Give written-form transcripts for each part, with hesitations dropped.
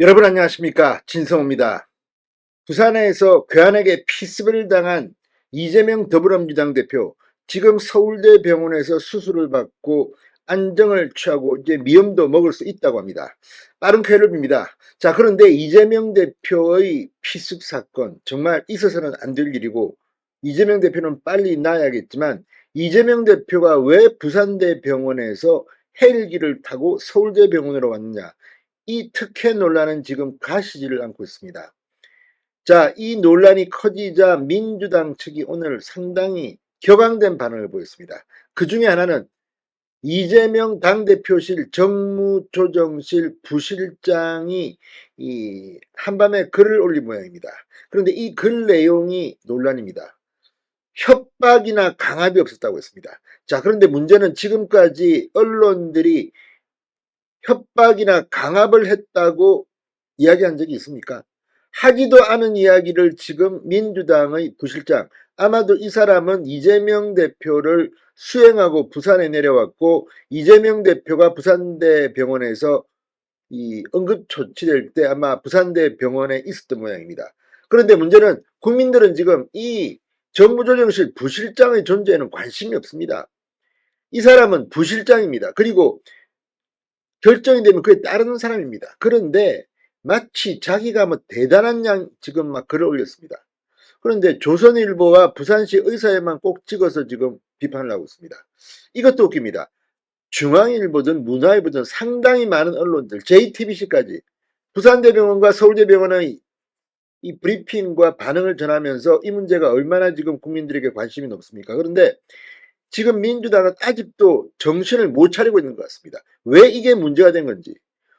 여러분 안녕하십니까, 진성호입니다. 부산에서 괴한에게 피습을 당한 이재명 더불어민주당 대표, 지금 서울대 병원에서 수술을 받고 안정을 취하고 이제 미움도 먹을 수 있다고 합니다. 빠른 쾌를 빕니다. 자, 그런데 이재명 대표의 피습 사건 정말 있어서는 안 될 일이고, 이재명 대표는 빨리 나아야겠지만 이재명 대표가 왜 부산대 병원에서 헬기를 타고 서울대 병원으로 왔느냐, 이 특혜 논란은 지금 가시지를 않고 있습니다. 자, 이 논란이 커지자 민주당 측이 오늘 상당히 격앙된 반응을 보였습니다. 그 중에 하나는 이재명 당대표실 정무조정실 부실장이 한밤에 글을 올린 모양입니다. 그런데 이 글 내용이 논란입니다. 협박이나 강압이 없었다고 했습니다. 자, 그런데 문제는 지금까지 언론들이 협박이나 강압을 했다고 이야기한 적이 있습니까? 하지도 않은 이야기를 지금 민주당의 부실장, 아마도 이 사람은 이재명 대표를 수행하고 부산에 내려왔고, 이재명 대표가 부산대 병원에서 이 응급처치될 때 아마 부산대 병원에 있었던 모양입니다. 그런데 문제는 국민들은 지금 이 정무조정실 부실장의 존재에는 관심이 없습니다. 이 사람은 부실장입니다. 그리고 결정이 되면 그에 따르는 사람입니다. 그런데 마치 자기가 뭐 대단한 양 지금 막 글을 올렸습니다. 그런데 조선일보와 부산시 의사에만 꼭 찍어서 지금 비판을 하고 있습니다. 이것도 웃깁니다. 중앙일보든 문화일보든 상당히 많은 언론들, JTBC까지 부산대병원과 서울대병원의 이 브리핑과 반응을 전하면서 이 문제가 얼마나 지금 국민들에게 관심이 높습니까? 그런데 지금 민주당은 아직도 정신을 못 차리고 있는 것 같습니다. 왜 이게 문제가 된 건지,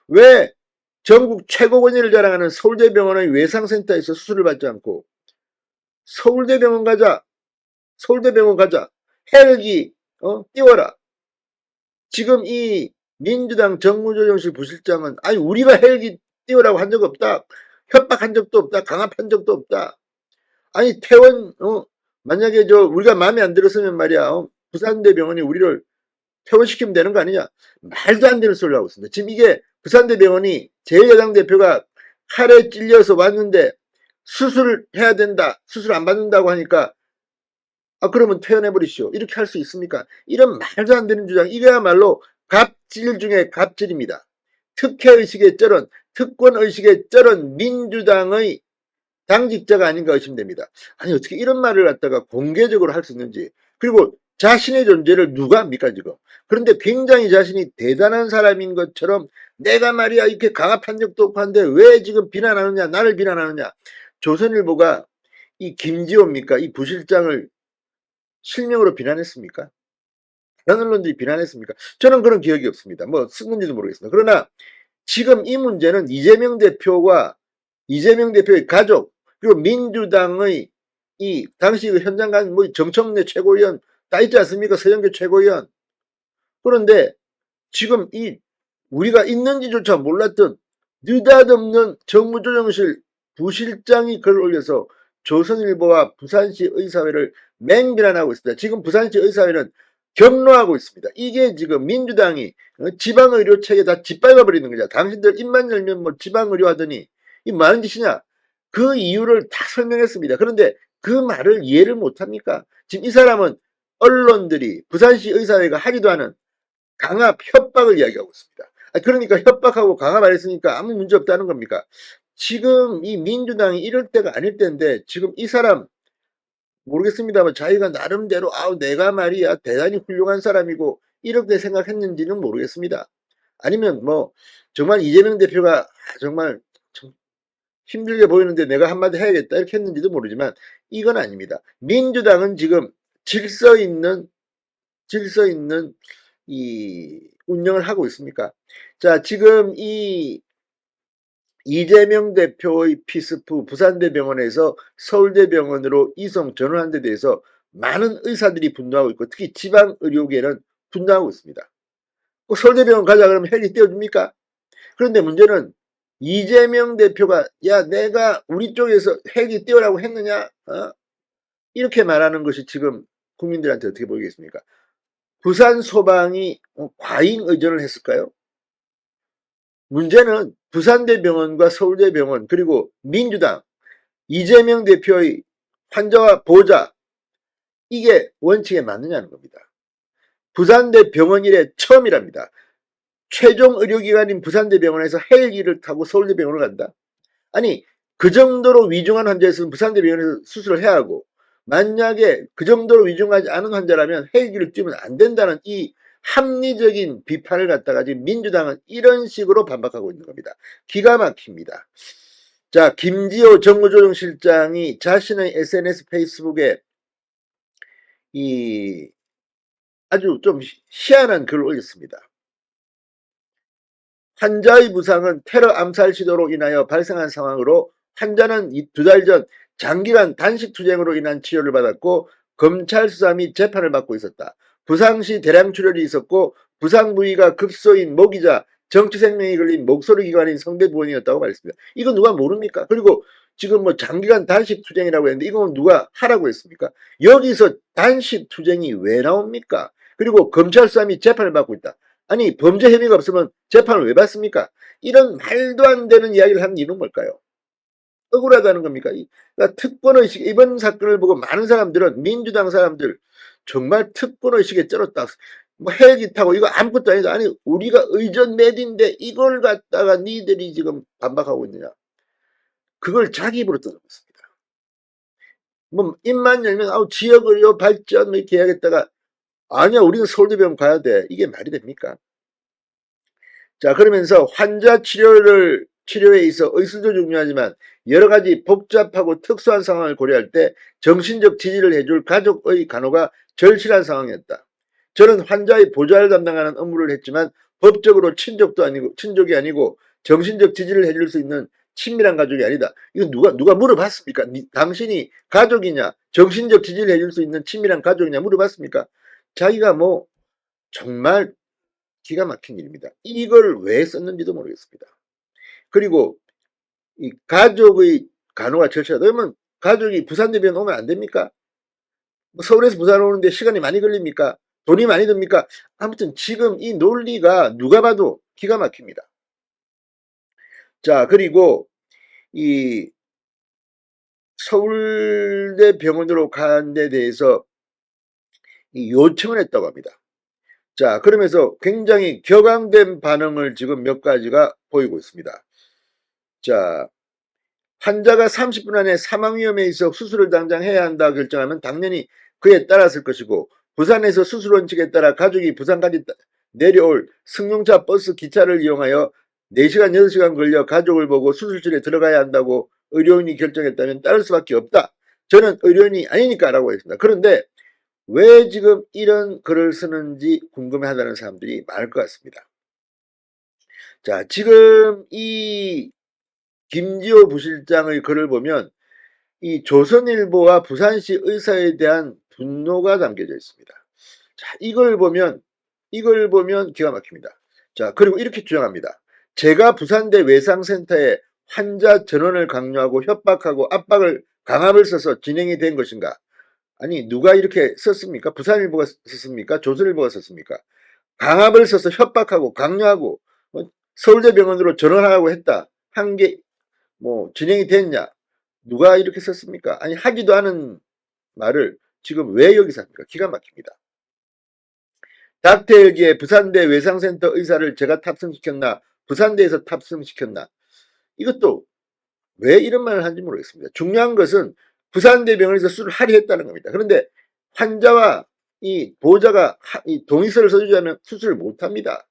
왜 전국 최고 권위를 자랑하는 서울대병원의 외상센터에서 수술을 받지 않고 서울대병원 가자, 서울대병원 가자, 헬기 띄워라. 지금 이 민주당 정무조정실 부실장은 아니 우리가 헬기 띄우라고 한 적 없다, 협박한 적도 없다, 강압한 적도 없다. 아니 퇴원 만약에 우리가 마음에 안 들었으면 말이야, 부산대병원이 우리를 퇴원시키면 되는 거 아니냐. 말도 안 되는 소리를 하고 있습니다. 지금 이게 부산대병원이 제1야당 대표가 칼에 찔려서 왔는데 수술을 해야 된다, 수술 안 받는다고 하니까 그러면 퇴원해버리시오, 이렇게 할 수 있습니까? 이런 말도 안 되는 주장, 이거야말로 갑질 중에 갑질입니다. 특혜의식의 쩔은, 특권의식의 쩔은 민주당의 당직자가 아닌가 의심됩니다. 아니 어떻게 이런 말을 갖다가 공개적으로 할 수 있는지, 그리고 자신의 존재를 누가 합니까 지금. 그런데 굉장히 자신이 대단한 사람인 것처럼 내가 말이야 이렇게 강압한 적도 없고 한데 왜 지금 비난하느냐, 나를 비난하느냐. 조선일보가 이 김지호입니까, 이 부실장을 실명으로 비난했습니까? 다른 언론들이 비난했습니까? 저는 그런 기억이 없습니다. 뭐 쓴 건지도 모르겠습니다. 그러나 지금 이 문제는 이재명 대표와 이재명 대표의 가족, 그리고 민주당의 이 당시 그 현장 간 뭐 정청래 최고위원 다 있지 않습니까? 서영교 최고위원. 그런데 지금 이 우리가 있는지조차 몰랐던 느닷없는 정무조정실 부실장이 글을 올려서 조선일보와 부산시 의사회를 맹비난하고 있습니다. 지금 부산시 의사회는 격노하고 있습니다. 이게 지금 민주당이 지방의료 체계 다 짓밟아 버리는 거죠. 당신들 입만 열면 뭐 지방의료 하더니 이 많은 짓이냐. 그 이유를 다 설명했습니다. 그런데 그 말을 이해를 못합니까? 지금 이 사람은 언론들이 부산시 의사회가 하지도 않은 강압, 협박을 이야기하고 있습니다. 그러니까 협박하고 강압 안 했으니까 아무 문제 없다는 겁니까? 지금 이 민주당이 이럴 때가 아닐 때인데 지금 이 사람 모르겠습니다만 자기가 나름대로 내가 말이야 대단히 훌륭한 사람이고 이렇게 생각했는지는 모르겠습니다. 아니면 뭐 정말 이재명 대표가 정말 좀 힘들게 보이는데 내가 한마디 해야겠다 이렇게 했는지도 모르지만 이건 아닙니다. 민주당은 지금 질서 있는 이 운영을 하고 있습니까? 자, 지금 이 이재명 대표의 피스프 부산대병원에서 서울대병원으로 이송 전환한 데 대해서 많은 의사들이 분노하고 있고 특히 지방의료계는 분노하고 있습니다. 서울대병원 가자 그러면 헬기 띄워줍니까? 그런데 문제는 이재명 대표가 야 내가 우리 쪽에서 헬기 띄우라고 했느냐, 이렇게 말하는 것이 지금 국민들한테 어떻게 보이겠습니까? 부산 소방이 과잉 의존을 했을까요? 문제는 부산대병원과 서울대병원 그리고 민주당 이재명 대표의 환자와 보호자 이게 원칙에 맞느냐는 겁니다. 부산대병원 이래 처음이랍니다. 최종 의료기관인 부산대병원에서 헬기를 타고 서울대병원을 간다? 아니 그 정도로 위중한 환자였으면 부산대병원에서 수술을 해야 하고 만약에 그 정도로 위중하지 않은 환자라면 헬기를 띄우면 안 된다는 이 합리적인 비판을 갖다가 지금 민주당은 이런 식으로 반박하고 있는 겁니다. 기가 막힙니다. 자, 김지호 정무조정실장이 자신의 SNS 페이스북에 이 아주 좀 희한한 글을 올렸습니다. 환자의 부상은 테러 암살 시도로 인하여 발생한 상황으로 환자는 2달 전 장기간 단식 투쟁으로 인한 치료를 받았고 검찰 수사 및 재판을 받고 있었다. 부상 시 대량 출혈이 있었고 부상 부위가 급소인 목이자 정치 생명이 걸린 목소리 기관인 성대부원이었다고 말했습니다. 이거 누가 모릅니까? 그리고 지금 뭐 장기간 단식 투쟁이라고 했는데 이건 누가 하라고 했습니까? 여기서 단식 투쟁이 왜 나옵니까? 그리고 검찰 수사 및 재판을 받고 있다. 아니 범죄 혐의가 없으면 재판을 왜 받습니까? 이런 말도 안 되는 이야기를 하는 이유는 뭘까요? 억울하다는 겁니까? 그러니까 특권의식, 이번 사건을 보고 많은 사람들은 민주당 사람들 정말 특권의식에 쩔었다. 뭐 헬기 타고 이거 아무것도 아니다. 아니 우리가 의전 매인데 이걸 갖다가 니들이 지금 반박하고 있느냐. 그걸 자기 입으로 떠넘었습니다. 뭐 입만 열면 아우 지역의료 발전 뭐 이렇게 해야겠다가 아니야 우리는 서울대병원 가야 돼. 이게 말이 됩니까? 자 그러면서 환자 치료에 있어 의술도 중요하지만 여러 가지 복잡하고 특수한 상황을 고려할 때 정신적 지지를 해줄 가족의 간호가 절실한 상황이었다. 저는 환자의 보좌를 담당하는 업무를 했지만 법적으로 친족이 아니고 정신적 지지를 해줄 수 있는 친밀한 가족이 아니다. 이거 누가 물어봤습니까? 당신이 가족이냐 정신적 지지를 해줄 수 있는 친밀한 가족이냐 물어봤습니까? 자기가 뭐 정말 기가 막힌 일입니다. 이걸 왜 썼는지도 모르겠습니다. 그리고 이 가족의 간호가 절실하다. 그러면 가족이 부산대병원 오면 안 됩니까? 뭐 서울에서 부산 오는데 시간이 많이 걸립니까? 돈이 많이 듭니까? 아무튼 지금 이 논리가 누가 봐도 기가 막힙니다. 자 그리고 이 서울대병원으로 가는 데 대해서 이 요청을 했다고 합니다. 자 그러면서 굉장히 격앙된 반응을 지금 몇 가지가 보이고 있습니다. 자 환자가 30분 안에 사망 위험에 있어 수술을 당장 해야 한다 결정하면 당연히 그에 따랐을 것이고 부산에서 수술 원칙에 따라 가족이 부산까지 내려올 승용차 버스 기차를 이용하여 4시간 6시간 걸려 가족을 보고 수술실에 들어가야 한다고 의료인이 결정했다면 따를 수밖에 없다. 저는 의료인이 아니니까 라고 했습니다. 그런데 왜 지금 이런 글을 쓰는지 궁금해하다는 사람들이 많을 것 같습니다. 자 지금 이 김지호 부실장의 글을 보면 이 조선일보와 부산시 의사에 대한 분노가 담겨져 있습니다. 자, 이걸 보면 기가 막힙니다. 자, 그리고 이렇게 주장합니다. 제가 부산대 외상센터에 환자 전원을 강요하고 협박하고 강압을 써서 진행이 된 것인가? 아니, 누가 이렇게 썼습니까? 부산일보가 썼습니까? 조선일보가 썼습니까? 강압을 써서 협박하고 강요하고 서울대병원으로 전원하라고 했다. 한 게 뭐 진행이 됐냐? 누가 이렇게 썼습니까? 아니 하지도 않은 말을 지금 왜 여기서 합니까? 기가 막힙니다. 닥터헬기에 부산대 외상센터 의사를 제가 탑승시켰나? 부산대에서 탑승시켰나? 이것도 왜 이런 말을 하는지 모르겠습니다. 중요한 것은 부산대 병원에서 수술을 하려 했다는 겁니다. 그런데 환자와 이 보호자가 이 동의서를 써주지 않으면 수술을 못합니다.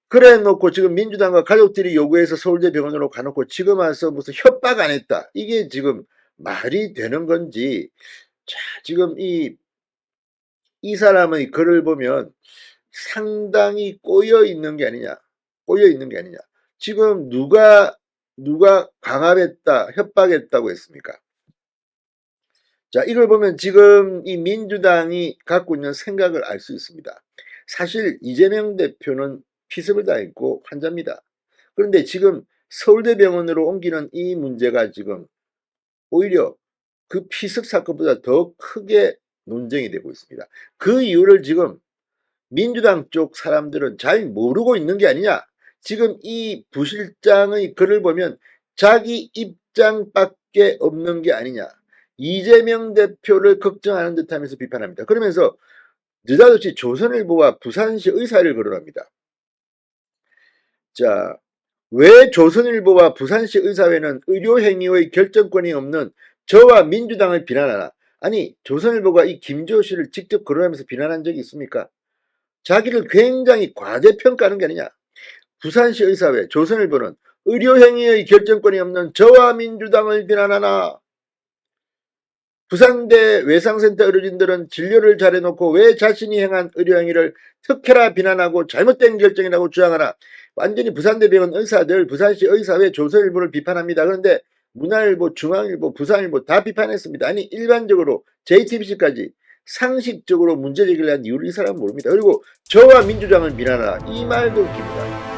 그래 놓고 지금 민주당과 가족들이 요구해서 서울대병원으로 가놓고 지금 와서 무슨 협박 안 했다. 이게 지금 말이 되는 건지. 자, 지금 이 사람의 글을 보면 상당히 꼬여 있는 게 아니냐. 지금 누가 강압했다, 협박했다고 했습니까? 자, 이걸 보면 지금 이 민주당이 갖고 있는 생각을 알 수 있습니다. 사실 이재명 대표는 피습을 당했고 환자입니다. 그런데 지금 서울대병원으로 옮기는 이 문제가 지금 오히려 그 피습 사건보다 더 크게 논쟁이 되고 있습니다. 그 이유를 지금 민주당 쪽 사람들은 잘 모르고 있는 게 아니냐. 지금 이 부실장의 글을 보면 자기 입장밖에 없는 게 아니냐. 이재명 대표를 걱정하는 듯하면서 비판합니다. 그러면서 느닷없이 조선일보와 부산시 의사를 거론합니다. 자, 왜 조선일보와 부산시 의사회는 의료행위의 결정권이 없는 저와 민주당을 비난하나? 아니, 조선일보가 이 김주호 씨를 직접 거론하면서 비난한 적이 있습니까? 자기를 굉장히 과대평가하는 게 아니냐. 부산시 의사회, 조선일보는 의료행위의 결정권이 없는 저와 민주당을 비난하나? 부산대 외상센터 의료진들은 진료를 잘해놓고 왜 자신이 행한 의료행위를 특혜라 비난하고 잘못된 결정이라고 주장하나? 완전히 부산대병원 의사들, 부산시 의사회, 조선일보를 비판합니다. 그런데 문화일보, 중앙일보, 부산일보 다 비판했습니다. 아니 일반적으로 JTBC까지 상식적으로 문제제기를 한 이유를 이 사람은 모릅니다. 그리고 저와 민주당을 비난하라 이 말도 웃깁니다.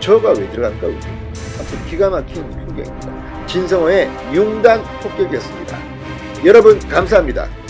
저가 왜 들어갈까? 아무튼 기가 막힌 풍경입니다. 진성호의 융단 폭격이었습니다. 여러분 감사합니다.